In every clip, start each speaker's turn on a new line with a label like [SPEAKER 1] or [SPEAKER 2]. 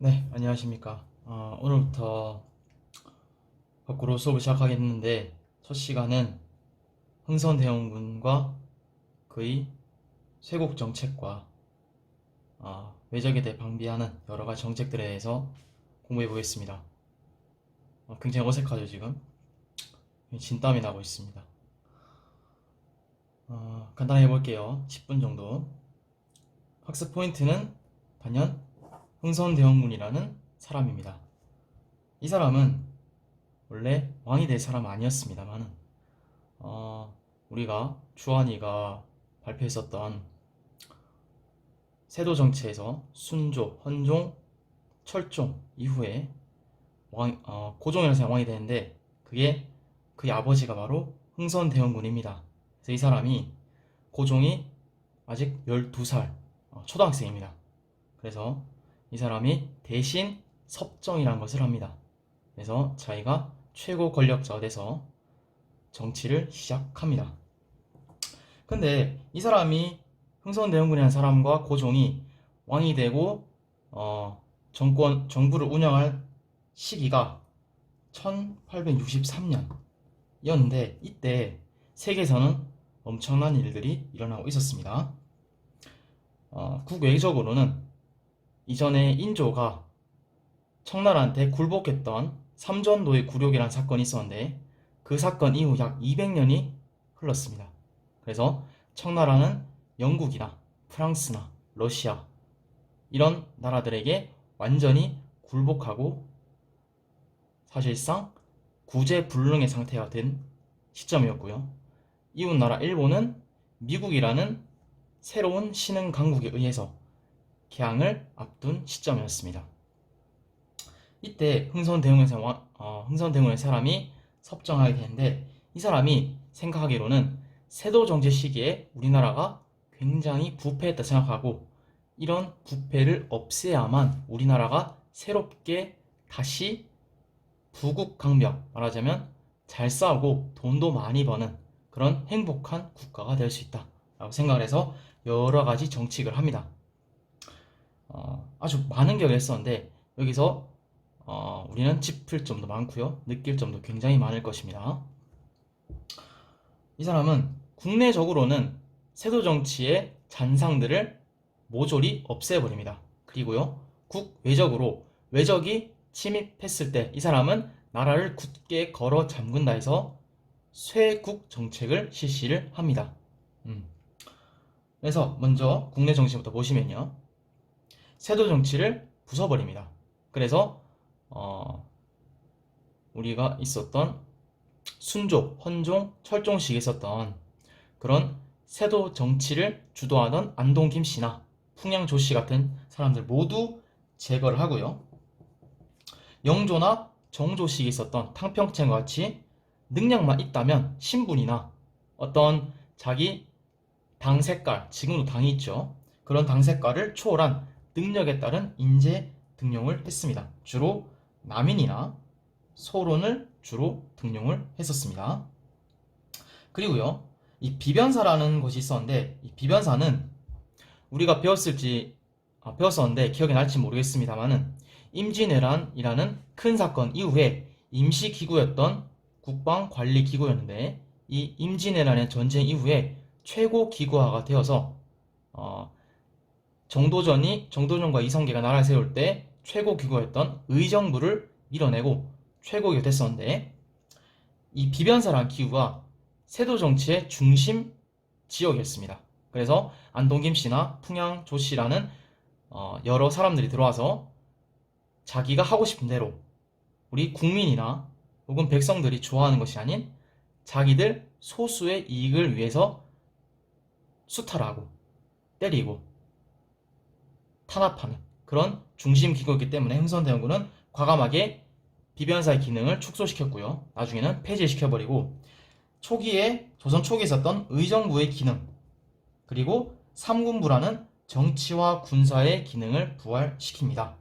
[SPEAKER 1] 네, 안녕하십니까. 오늘부터 거꾸로 수업을 시작하겠는데, 첫 시간은 흥선대원군과 그의 쇄국 정책과 외적에 대해 방비하는 여러 가지 정책들에 대해서 공부해 보겠습니다. 굉장히 어색하죠, 지금? 진땀이 나고 있습니다. 간단하게 해볼게요. 10분 정도. 학습 포인트는 단연 흥선대원군이라는 사람입니다. 이 사람은 원래 왕이 될 사람은 아니었습니다만은 우리가 주한이가 발표했었던 세도 정치에서 순조, 헌종, 철종 이후에 고종이라는 사람이 왕이 되는데 그게 그의 아버지가 바로 흥선대원군입니다. 그래서 이 사람이 고종이 아직 12살 초등학생입니다. 그래서 이 사람이 대신 섭정이라는 것을 합니다. 그래서 자기가 최고 권력자가 돼서 정치를 시작합니다. 근데 이 사람이 흥선대원군이라는 사람과 고종이 왕이 되고 정부를 운영할 시기가 1863년이었는데 이때 세계에서는 엄청난 일들이 일어나고 있었습니다. 국외적으로는 이전에 인조가 청나라한테 굴복했던 삼전도의 굴욕이라는 사건이 있었는데 그 사건 이후 약 200년이 흘렀습니다. 그래서 청나라는 영국이나 프랑스나 러시아 이런 나라들에게 완전히 굴복하고 사실상 구제불능의 상태가 된 시점이었고요. 이웃 나라 일본은 미국이라는 새로운 신흥 강국에 의해서 개항을 앞둔 시점이었습니다. 이때 흥선대원군의 사람이 섭정하게 되는데 이 사람이 생각하기로는 세도 정제 시기에 우리나라가 굉장히 부패했다 생각하고 이런 부패를 없애야만 우리나라가 새롭게 다시 부국강병, 말하자면 잘 싸우고 돈도 많이 버는 그런 행복한 국가가 될 수 있다 라고 생각을 해서 여러 가지 정책을 합니다. 아주 많은 격을 했었는데 여기서 우리는 짚을 점도 많고요, 느낄 점도 굉장히 많을 것입니다. 이 사람은 국내적으로는 세도 정치의 잔상들을 모조리 없애버립니다. 그리고요, 국외적으로 외적이 침입했을 때 이 사람은 나라를 굳게 걸어 잠근다 해서 쇄국 정책을 실시를 합니다. 그래서 먼저 국내 정치부터 보시면요, 세도 정치를 부숴버립니다. 그래서 우리가 있었던 순조, 헌종, 철종 시기에 있었던 그런 세도 정치를 주도하던 안동 김씨나 풍양 조씨 같은 사람들 모두 제거를 하고요. 영조나 정조 시기에 있었던 탕평채과 같이 능력만 있다면 신분이나 어떤 자기 당 색깔, 지금도 당이 있죠, 그런 당 색깔을 초월한 능력에 따른 인재 등용을 했습니다. 주로 남인이나 소론을 주로 등용을 했었습니다. 그리고요, 이 비변사라는 것이 있었는데 이 비변사는 우리가 배웠었는데 기억이 날지 모르겠습니다만은 임진왜란이라는 큰 사건 이후에 임시기구였던 국방관리기구였는데 이 임진왜란의 전쟁 이후에 최고 기구화가 되어서 정도전과 이성계가 나라를 세울 때 최고 기구였던 의정부를 밀어내고 최고기가 됐었는데 이 비변사라는 기구가 세도 정치의 중심 지역이었습니다. 그래서 안동 김씨나 풍양 조씨라는 여러 사람들이 들어와서 자기가 하고 싶은 대로 우리 국민이나 혹은 백성들이 좋아하는 것이 아닌 자기들 소수의 이익을 위해서 수탈하고 때리고 탄압하는 그런 중심 기구이기 때문에 흥선대원군은 과감하게 비변사의 기능을 축소시켰고요. 나중에는 폐지시켜버리고 조선 초기에 있었던 의정부의 기능, 그리고 삼군부라는 정치와 군사의 기능을 부활시킵니다.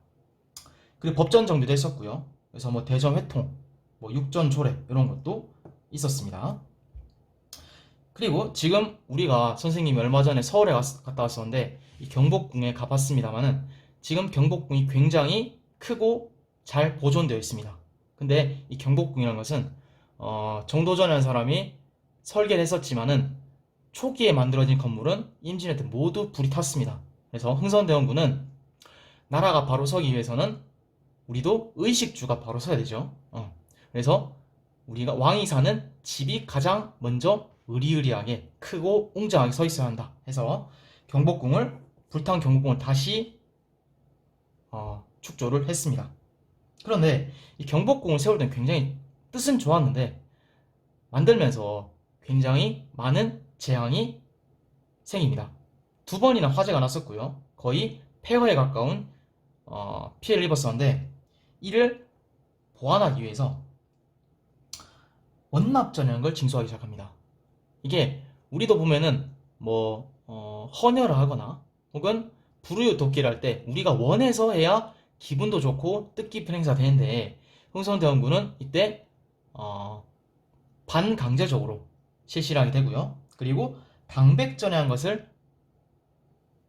[SPEAKER 1] 그리고 법전 정비도 했었고요. 그래서 대정회통, 육전초래 이런 것도 있었습니다. 그리고 지금 우리가 선생님이 얼마 전에 서울에 갔다 왔었는데 이 경복궁에 가봤습니다만은 지금 경복궁이 굉장히 크고 잘 보존되어 있습니다. 근데 이 경복궁이라는 것은 정도전이라는 사람이 설계를 했었지만은 초기에 만들어진 건물은 임진왜란 때 모두 불이 탔습니다. 그래서 흥선대원군은 나라가 바로 서기 위해서는 우리도 의식주가 바로 서야 되죠. 그래서 우리가 왕이 사는 집이 가장 먼저 으리으리하게 크고 웅장하게 서 있어야 한다 해서 불탄 경복궁을 다시 축조를 했습니다. 그런데 이 경복궁을 세울 때는 굉장히 뜻은 좋았는데 만들면서 굉장히 많은 재앙이 생깁니다. 2번이나 화재가 났었고요. 거의 폐허에 가까운 피해를 입었었는데 이를 보완하기 위해서 원납전이라는 걸 징수하기 시작합니다. 이게 우리도 보면은 헌혈을 하거나 혹은 불우유 돕기를 할 때 우리가 원해서 해야 기분도 좋고 뜻깊은 행사가 되는데 흥선대원군은 이때 반강제적으로 실시를 하게 되고요. 그리고 당백전이라는 것을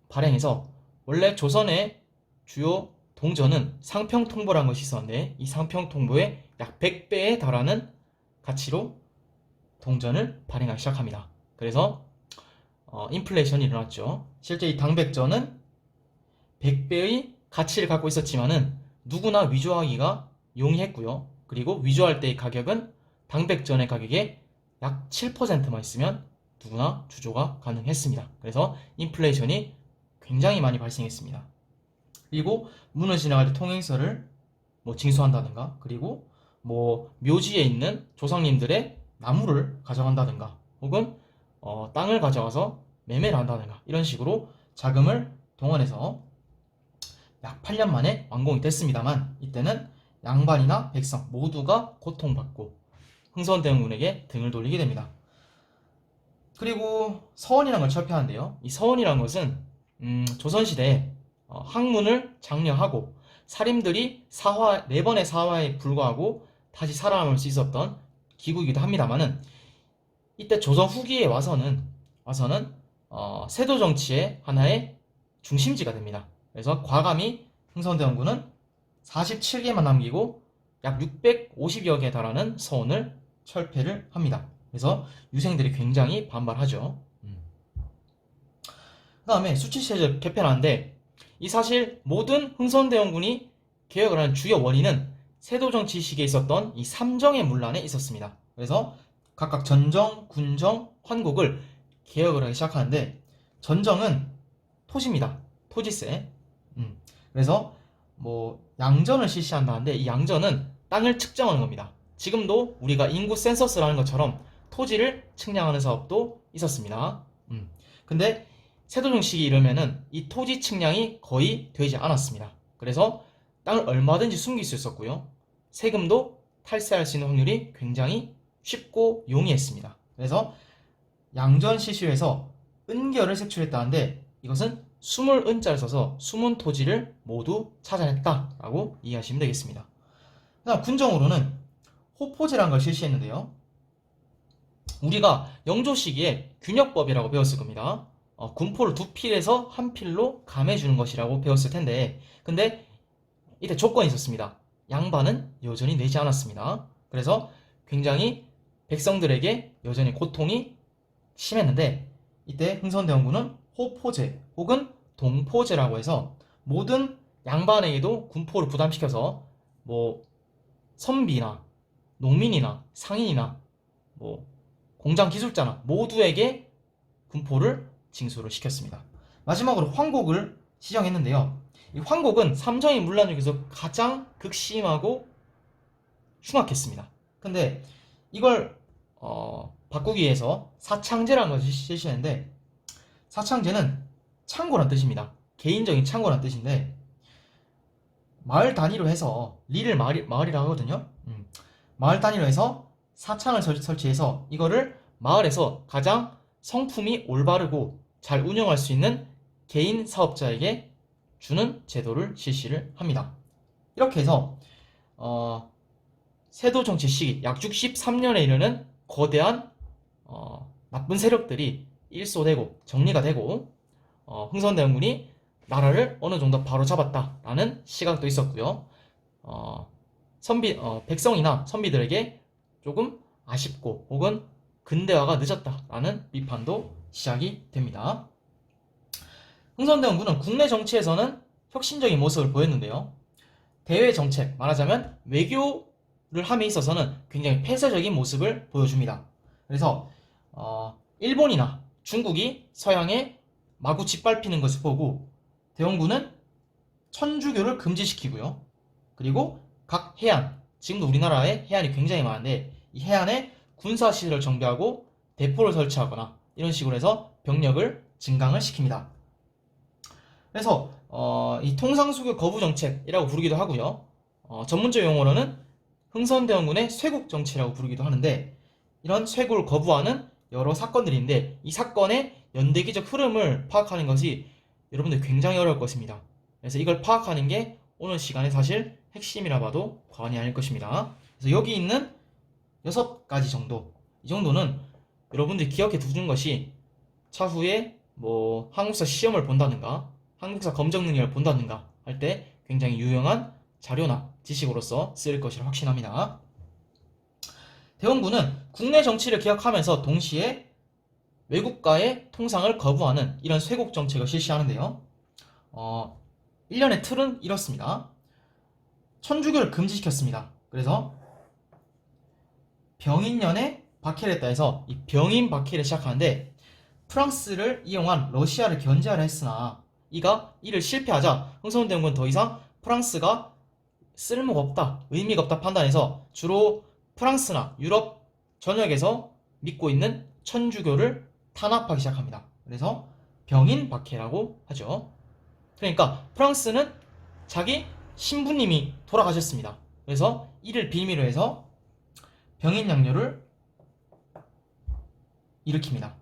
[SPEAKER 1] 발행해서 원래 조선의 주요 동전은 상평통보라는 것이 있었는데 이 상평통보의 약 100배에 달하는 가치로 동전을 발행하기 시작합니다. 그래서 인플레이션이 일어났죠. 실제 이 당백전은 100배의 가치를 갖고 있었지만은 누구나 위조하기가 용이했고요. 그리고 위조할 때의 가격은 당백전의 가격의 약 7%만 있으면 누구나 주조가 가능했습니다. 그래서 인플레이션이 굉장히 많이 발생했습니다. 그리고 문을 지나갈 때 통행서를 징수한다든가 그리고 묘지에 있는 조상님들의 나무를 가져간다든가 혹은 땅을 가져가서 매매를 한다든가 이런 식으로 자금을 동원해서 약 8년 만에 완공이 됐습니다만 이때는 양반이나 백성 모두가 고통받고 흥선대원군에게 등을 돌리게 됩니다. 그리고 서원이라는 걸 철폐하는데요. 이 서원이라는 것은 조선시대에 학문을 장려하고 사림들이 4번의 사화에 불과하고 다시 살아남을 수 있었던 기구이기도 합니다만은 이때 조선 후기에 와서는 세도 정치의 하나의 중심지가 됩니다. 그래서 과감히 흥선대원군은 47개만 남기고 약 650여 개에 달하는 서원을 철폐를 합니다. 그래서 유생들이 굉장히 반발하죠. 그 다음에 수치시대를 개편하는데 이 사실 모든 흥선대원군이 개혁을 하는 주요 원인은 세도정치 시기에 있었던 이 삼정의 문란에 있었습니다. 그래서 각각 전정, 군정, 환국을 개혁을 하기 시작하는데 전정은 토지입니다. 토지세. 그래서 양전을 실시한다는데 이 양전은 땅을 측정하는 겁니다. 지금도 우리가 인구 센서스를 하는 것처럼 토지를 측량하는 사업도 있었습니다. 근데 세도정 시기 이르면은 이 토지 측량이 거의 되지 않았습니다. 그래서 땅을 얼마든지 숨길 수 있었고요. 세금도 탈세할 수 있는 확률이 굉장히 쉽고 용이했습니다. 그래서 양전 시시에서 은결을 색출했다는데 이것은 숨을 은자를 써서 숨은 토지를 모두 찾아냈다라고 이해하시면 되겠습니다. 그다음 군정으로는 호포제라는 걸 실시했는데요. 우리가 영조 시기에 균역법이라고 배웠을 겁니다. 군포를 2필에서 1필로 감해주는 것이라고 배웠을 텐데 근데 이때 조건이 있었습니다. 양반은 여전히 내지 않았습니다. 그래서 굉장히 백성들에게 여전히 고통이 심했는데 이때 흥선대원군은 호포제 혹은 동포제라고 해서 모든 양반에게도 군포를 부담시켜서 선비나 농민이나 상인이나 공장 기술자나 모두에게 군포를 징수를 시켰습니다. 마지막으로 환곡을 시정했는데요. 이 환곡은 삼정의 문란 중에서 가장 극심하고 흉악했습니다. 근데 이걸 바꾸기 위해서 사창제라는 것을 실시했는데 사창제는 창고란 뜻입니다. 개인적인 창고란 뜻인데 마을 단위로 해서 리를 마을이라고 하거든요. 마을 단위로 해서 사창을 설치해서 이거를 마을에서 가장 성품이 올바르고 잘 운영할 수 있는 개인 사업자에게 주는 제도를 실시를 합니다. 이렇게 해서 세도 정치 시기 약 63년에 이르는 거대한 나쁜 세력들이 일소되고 정리가 되고 흥선대원군이 나라를 어느 정도 바로잡았다라는 시각도 있었고요. 백성이나 선비들에게 조금 아쉽고 혹은 근대화가 늦었다라는 비판도 시작이 됩니다. 흥선대원군은 국내 정치에서는 혁신적인 모습을 보였는데요. 대외 정책, 말하자면 외교를 함에 있어서는 굉장히 폐쇄적인 모습을 보여줍니다. 그래서 일본이나 중국이 서양에 마구 짓밟히는 것을 보고 대원군은 천주교를 금지시키고요. 그리고 각 해안, 지금도 우리나라에 해안이 굉장히 많은데 이 해안에 군사시설을 정비하고 대포를 설치하거나 이런 식으로 해서 병력을 증강을 시킵니다. 그래서 이 통상수교 거부 정책이라고 부르기도 하고요. 전문적 용어로는 흥선대원군의 쇄국 정치라고 부르기도 하는데 이런 쇄국을 거부하는 여러 사건들인데 이 사건의 연대기적 흐름을 파악하는 것이 여러분들 굉장히 어려울 것입니다. 그래서 이걸 파악하는 게 오늘 시간의 사실 핵심이라 봐도 과언이 아닐 것입니다. 그래서 여기 있는 6가지 정도, 이 정도는 여러분들이 기억해 두는 것이 차후에 뭐 한국사 시험을 본다든가 한국사 검정 능력을 본다든가 할 때 굉장히 유용한 자료나 지식으로서 쓰일 것이라 확신합니다. 대원군은 국내 정치를 기억하면서 동시에 외국과의 통상을 거부하는 이런 쇄국 정책을 실시하는데요. 1년의 틀은 이렇습니다. 천주교를 금지시켰습니다. 그래서 병인년에 박해를 했다 해서 이 병인 박해를 시작하는데 프랑스를 이용한 러시아를 견제하려 했으나 이를 실패하자 흥선대원군은 더 이상 프랑스가 쓸모가 없다, 의미가 없다 판단해서 주로 프랑스나 유럽 전역에서 믿고 있는 천주교를 탄압하기 시작합니다. 그래서 병인 박해라고 하죠. 그러니까 프랑스는 자기 신부님이 돌아가셨습니다. 그래서 이를 빌미로 해서 병인 양요를 일으킵니다.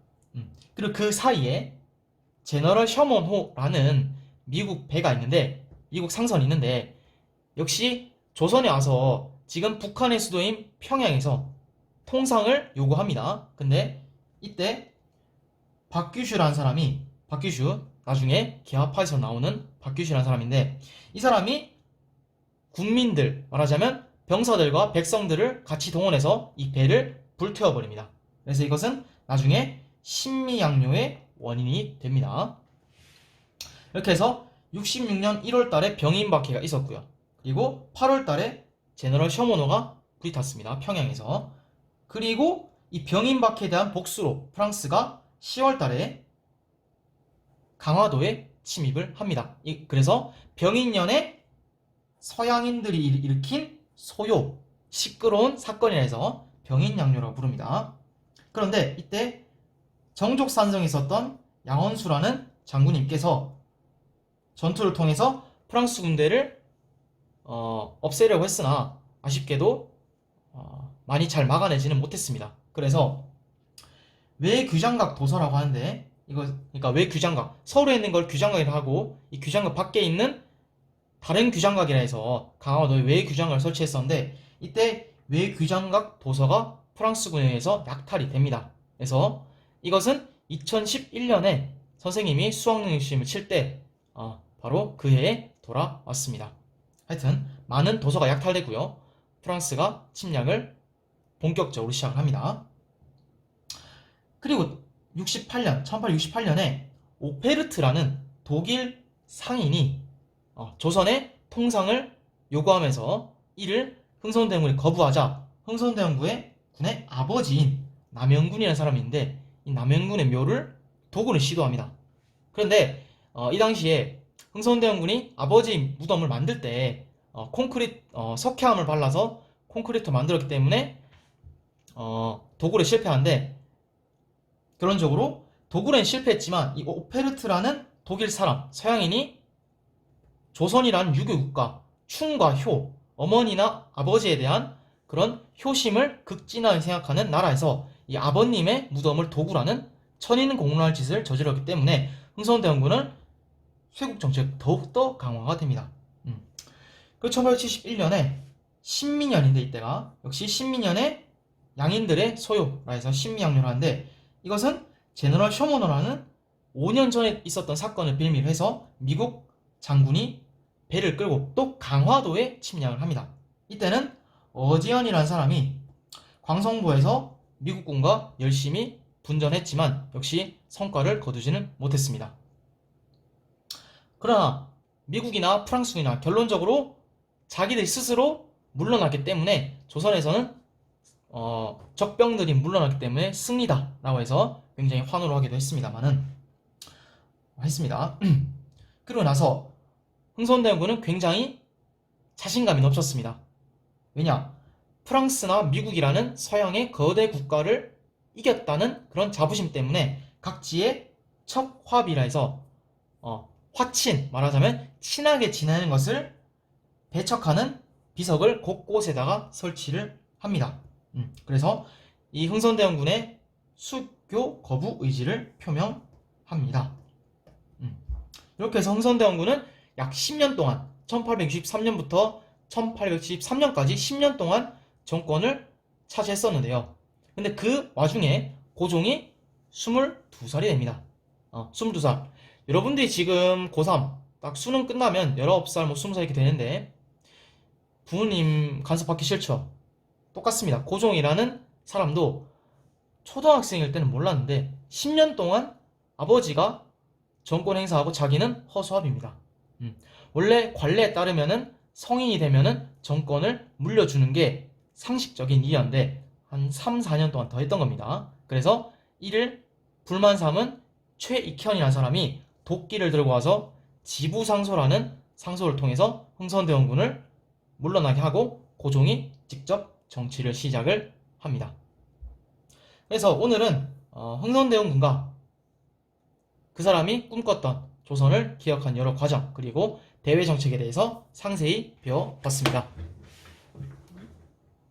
[SPEAKER 1] 그리고 그 사이에 제너럴 셔먼호라는 미국 배가 있는데 미국 상선이 있는데 역시 조선에 와서 지금 북한의 수도인 평양에서 통상을 요구합니다. 근데 이때 박규슈라는 사람이 나중에 개화파에서 나오는 박규슈라는 사람인데 이 사람이 국민들, 말하자면 병사들과 백성들을 같이 동원해서 이 배를 불태워버립니다. 그래서 이것은 나중에 신미양요의 원인이 됩니다. 이렇게 해서 66년 1월 달에 병인 박해가 있었고요. 그리고 8월 달에 제너럴 셔먼호가 불이 탔습니다. 평양에서. 그리고 이 병인 박해에 대한 복수로 프랑스가 10월 달에 강화도에 침입을 합니다. 그래서 병인년에 서양인들이 일으킨 소요, 시끄러운 사건이라 해서 병인양요라고 부릅니다. 그런데 이때 정족산성에 있었던 양원수라는 장군님께서 전투를 통해서 프랑스 군대를 없애려고 했으나 아쉽게도 많이 잘 막아내지는 못했습니다. 그래서 외규장각 도서라고 하는데 그러니까 외규장각, 서울에 있는 걸 규장각이라고 하고 이 규장각 밖에 있는 다른 규장각이라 해서 강화도에 외규장각을 설치했었는데 이때 외규장각 도서가 프랑스군에 의해서 약탈이 됩니다. 그래서 이것은 2011년에 선생님이 수학능력 시험을 칠 때 바로 그 해에 돌아왔습니다. 하여튼 많은 도서가 약탈되고요. 프랑스가 침략을 본격적으로 시작을 합니다. 그리고 1868년에 오페르트라는 독일 상인이 조선의 통상을 요구하면서 이를 흥선대원군이 거부하자 흥선대원군의 아버지인 남영군이라는 사람이 있는데 이 남영군의 묘를 도굴을 시도합니다. 그런데 이 당시에 흥선대원군이 아버지 무덤을 만들 때 석회암을 발라서 콘크리트 만들었기 때문에 도굴에 실패하는데 결론적으로 도굴엔 실패했지만 이 오페르트라는 독일 사람, 서양인이 조선이라는 유교국가, 충과 효, 어머니나 아버지에 대한 그런 효심을 극진하게 생각하는 나라에서 이 아버님의 무덤을 도굴하는 천인공노할 짓을 저질렀기 때문에 흥선대원군은 쇄국 정책 더욱더 강화가 됩니다. 그리고 1871년에 신민년인데 이때가 역시 신민년에 양인들의 소요라 해서 신미양요를 하는데 이것은 제너럴 셔먼호라는 5년 전에 있었던 사건을 빌미로 해서 미국 장군이 배를 끌고 또 강화도에 침략을 합니다. 이때는 어지연이라는 사람이 광성보에서 미국군과 열심히 분전했지만 역시 성과를 거두지는 못했습니다. 그러나 미국이나 프랑스군이나 결론적으로 자기들 스스로 물러났기 때문에 조선에서는 적병들이 물러났기 때문에 승리다 라고 해서 굉장히 환호를 하기도 했습니다. 그러고 나서 흥선대원군은 굉장히 자신감이 넘쳤습니다. 왜냐? 프랑스나 미국이라는 서양의 거대 국가를 이겼다는 그런 자부심 때문에 각지의 척화비라 해서 화친, 말하자면 친하게 지내는 것을 배척하는 비석을 곳곳에다가 설치를 합니다. 그래서 이 흥선대원군의 수교 거부 의지를 표명합니다. 이렇게 해서 흥선대원군은 약 10년 동안 1863년부터 1873년까지 10년 동안 정권을 차지했었는데요. 근데 그 와중에 고종이 22살이 됩니다. 22살. 여러분들이 지금 고3 딱 수능 끝나면 19살, 20살 이렇게 되는데 부모님 간섭받기 싫죠? 똑같습니다. 고종이라는 사람도 초등학생일 때는 몰랐는데 10년 동안 아버지가 정권 행사하고 자기는 허수아비입니다. 원래 관례에 따르면은 성인이 되면은 정권을 물려주는 게 상식적인 일이었는데 한 3, 4년 동안 더 했던 겁니다. 그래서 이를 불만 삼은 최익현이라는 사람이 도끼를 들고 와서 지부상소라는 상소를 통해서 흥선대원군을 물러나게 하고 고종이 직접 정치를 시작을 합니다. 그래서 오늘은 흥선대원군과 그 사람이 꿈꿨던 조선을 기억한 여러 과정 그리고 대외 정책에 대해서 상세히 배워봤습니다.